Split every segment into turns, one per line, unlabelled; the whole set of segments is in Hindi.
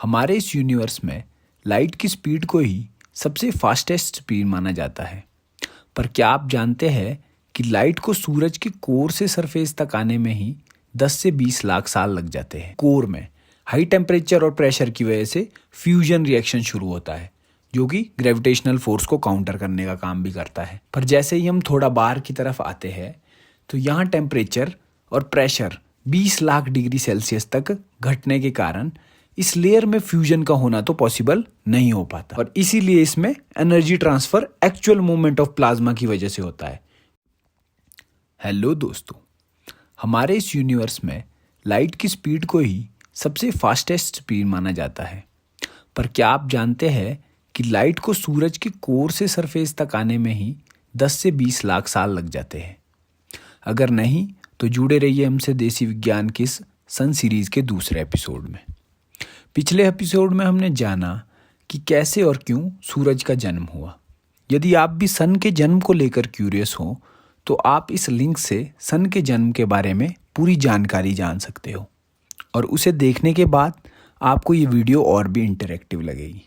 हमारे इस यूनिवर्स में लाइट की स्पीड को ही सबसे फास्टेस्ट स्पीड माना जाता है। पर क्या आप जानते हैं कि लाइट को सूरज के कोर से सरफेस तक आने में ही 10 से 20 लाख साल लग जाते हैं। कोर में हाई टेम्परेचर और प्रेशर की वजह से फ्यूजन रिएक्शन शुरू होता है, जो कि ग्रेविटेशनल फोर्स को काउंटर करने का काम भी करता है। पर जैसे ही हम थोड़ा बाहर की तरफ आते हैं तो यहाँ टेम्परेचर और प्रेशर 20 लाख डिग्री सेल्सियस तक घटने के कारण इस लेयर में फ्यूजन का होना तो पॉसिबल नहीं हो पाता, और इसीलिए इसमें energy transfer actual movement of plasma की वजह से होता है। हेलो दोस्तों, हमारे इस यूनिवर्स में लाइट की स्पीड को ही सबसे फास्टेस्ट स्पीड माना जाता है। पर क्या आप जानते हैं कि लाइट को सूरज के कोर से सरफेस तक आने में ही 10 से 20 लाख साल लग जाते हैं? अगर नहीं तो जुड़े रहिए हमसे देसी विज्ञान की इस सन सीरीज के दूसरे एपिसोड में। पिछले एपिसोड में हमने जाना कि कैसे और क्यों सूरज का जन्म हुआ। यदि आप भी सन के जन्म को लेकर क्यूरियस हो तो आप इस लिंक से सन के जन्म के बारे में पूरी जानकारी जान सकते हो, और उसे देखने के बाद आपको ये वीडियो और भी इंटरेक्टिव लगेगी।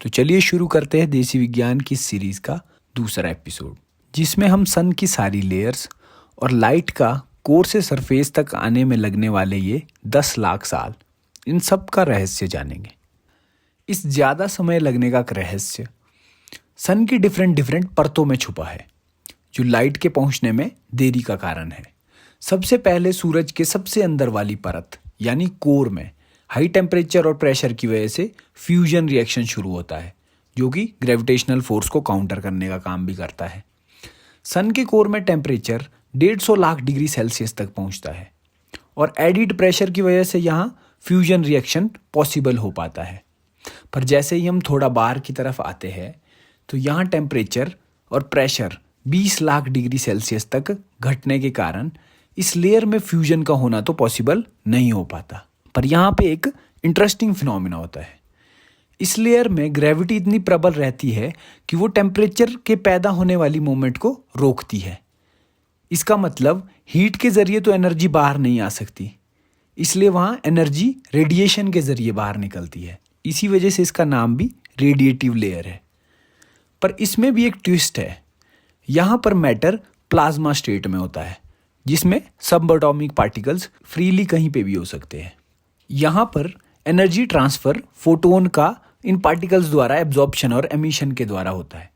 तो चलिए शुरू करते हैं देसी विज्ञान की सीरीज़ का दूसरा एपिसोड, जिसमें हम सन की सारी लेयर्स और लाइट का कोर से सरफेस तक आने में लगने वाले ये 10 लाख साल, इन सब का रहस्य जानेंगे। इस ज़्यादा समय लगने का रहस्य सन की डिफरेंट परतों में छुपा है, जो लाइट के पहुंचने में देरी का कारण है। सबसे पहले सूरज के सबसे अंदर वाली परत यानी कोर में हाई टेम्परेचर और प्रेशर की वजह से फ्यूजन रिएक्शन शुरू होता है, जो कि ग्रेविटेशनल फोर्स को काउंटर करने का काम भी करता है। सन के कोर में टेम्परेचर 150 लाख डिग्री सेल्सियस तक पहुंचता है, और एडिड प्रेशर की वजह से यहाँ फ्यूजन रिएक्शन पॉसिबल हो पाता है। पर जैसे ही हम थोड़ा बाहर की तरफ आते हैं तो यहाँ टेम्परेचर और प्रेशर 20 लाख डिग्री सेल्सियस तक घटने के कारण इस लेयर में फ्यूजन का होना तो पॉसिबल नहीं हो पाता। पर यहाँ पे एक इंटरेस्टिंग फिनोमिना होता है। इस लेयर में ग्रेविटी इतनी प्रबल रहती है कि वो टेम्परेचर के पैदा होने वाली मूवमेंट को रोकती है। इसका मतलब हीट के ज़रिए तो एनर्जी बाहर नहीं आ सकती, इसलिए वहाँ एनर्जी रेडिएशन के ज़रिए बाहर निकलती है। इसी वजह से इसका नाम भी रेडिएटिव लेयर है। पर इसमें भी एक ट्विस्ट है। यहाँ पर मैटर प्लाज्मा स्टेट में होता है, जिसमें सब एटॉमिक पार्टिकल्स फ्रीली कहीं पे भी हो सकते हैं। यहाँ पर एनर्जी ट्रांसफ़र फोटोन का इन पार्टिकल्स द्वारा एब्जॉर्प्शन और एमिशन के द्वारा होता है।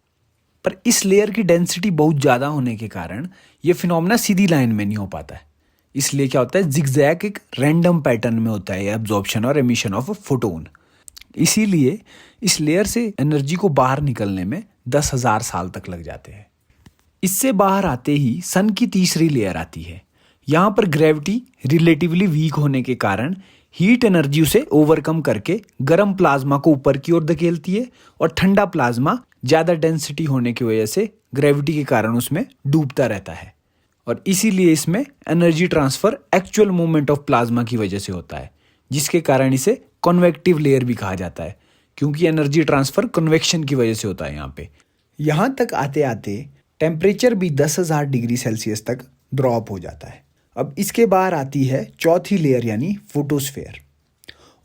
पर इस लेयर की डेंसिटी बहुत ज़्यादा होने के कारण ये फिनोमेना सीधी लाइन में नहीं हो पाता है। इसलिए क्या होता है, जिगजैग एक रैंडम पैटर्न में होता है एब्जॉर्प्शन और एमिशन ऑफ फोटोन। इसीलिए इस लेयर से एनर्जी को बाहर निकलने में 10,000 साल तक लग जाते हैं। इससे बाहर आते ही सन की तीसरी लेयर आती है। यहाँ पर ग्रेविटी रिलेटिवली वीक होने के कारण हीट एनर्जी उसे ओवरकम करके गर्म प्लाज्मा को ऊपर की ओर धकेलती है, और ठंडा प्लाज्मा ज़्यादा डेंसिटी होने की वजह से ग्रेविटी के कारण उसमें डूबता रहता है, और इसीलिए इसमें energy transfer actual movement of plasma की वजह से होता है, जिसके कारण इसे कन्वेक्टिव लेयर भी कहा जाता है, क्योंकि एनर्जी ट्रांसफ़र कन्वेक्शन की वजह से होता है। यहाँ तक आते आते टेम्परेचर भी 10,000 डिग्री सेल्सियस तक ड्रॉप हो जाता है। अब इसके बाहर आती है चौथी लेयर यानी फोटोस्फेयर,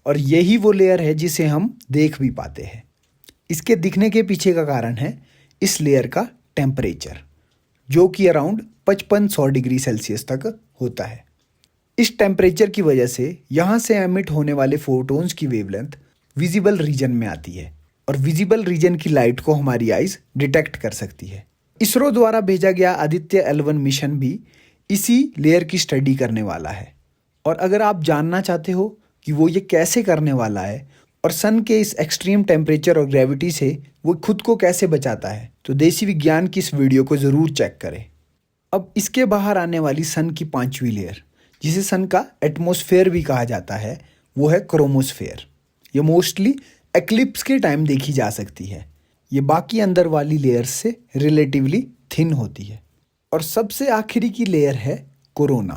और यही वो लेयर है जिसे हम देख भी पाते हैं। इसके दिखने के पीछे का कारण है इस लेयर का टेम्परेचर, जो कि अराउंड 5500 डिग्री सेल्सियस तक होता है। इस टेम्परेचर की वजह से यहाँ से एमिट होने वाले फोटोन्स की वेवलेंथ विजिबल रीजन में आती है, और विजिबल रीजन की लाइट को हमारी आइज डिटेक्ट कर सकती है। इसरो द्वारा भेजा गया आदित्य L1 मिशन भी इसी लेयर की स्टडी करने वाला है। और अगर आप जानना चाहते हो कि वो ये कैसे करने वाला है और सन के इस एक्सट्रीम टेम्परेचर और ग्रेविटी से वो खुद को कैसे बचाता है, तो देसी विज्ञान की इस वीडियो को ज़रूर चेक करें। अब इसके बाहर आने वाली सन की पांचवी लेयर, जिसे सन का एटमॉस्फेयर भी कहा जाता है, वो है क्रोमोस्फेयर। ये मोस्टली एक्लिप्स के टाइम देखी जा सकती है। ये बाकी अंदर वाली लेयर्स से रिलेटिवली थिन होती है। और सबसे आखिरी की लेयर है कोरोना।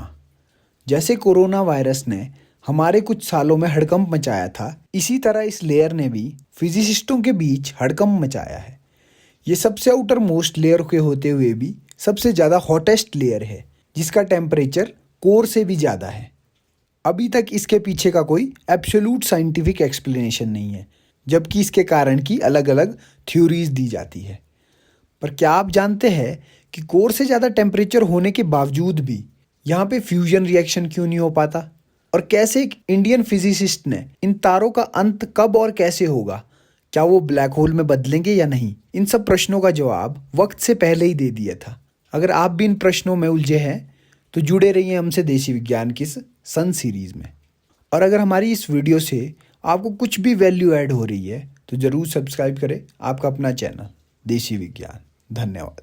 जैसे कोरोना वायरस ने हमारे कुछ सालों में हड़कंप मचाया था, इसी तरह इस लेयर ने भी फिजिसिस्टों के बीच हड़कंप मचाया है। ये सबसे आउटर मोस्ट लेयर के होते हुए भी सबसे ज़्यादा हॉटेस्ट लेयर है, जिसका टेम्परेचर कोर से भी ज़्यादा है। अभी तक इसके पीछे का कोई एब्सोल्यूट साइंटिफिक एक्सप्लेनेशन नहीं है, जबकि इसके कारण की अलग अलग थ्योरीज दी जाती है। पर क्या आप जानते हैं कि कोर से ज़्यादा टेम्परेचर होने के बावजूद भी यहाँ पे फ्यूजन रिएक्शन क्यों नहीं हो पाता? और कैसे एक इंडियन फिजिसिस्ट ने इन तारों का अंत कब और कैसे होगा, क्या वो ब्लैक होल में बदलेंगे या नहीं, इन सब प्रश्नों का जवाब वक्त से पहले ही दे दिया था। अगर आप भी इन प्रश्नों में उलझे हैं तो जुड़े रहिए हमसे देसी विज्ञान की इस सन सीरीज में। और अगर हमारी इस वीडियो से आपको कुछ भी वैल्यू ऐड हो रही है तो ज़रूर सब्सक्राइब करें आपका अपना चैनल देसी विज्ञान। धन्यवाद।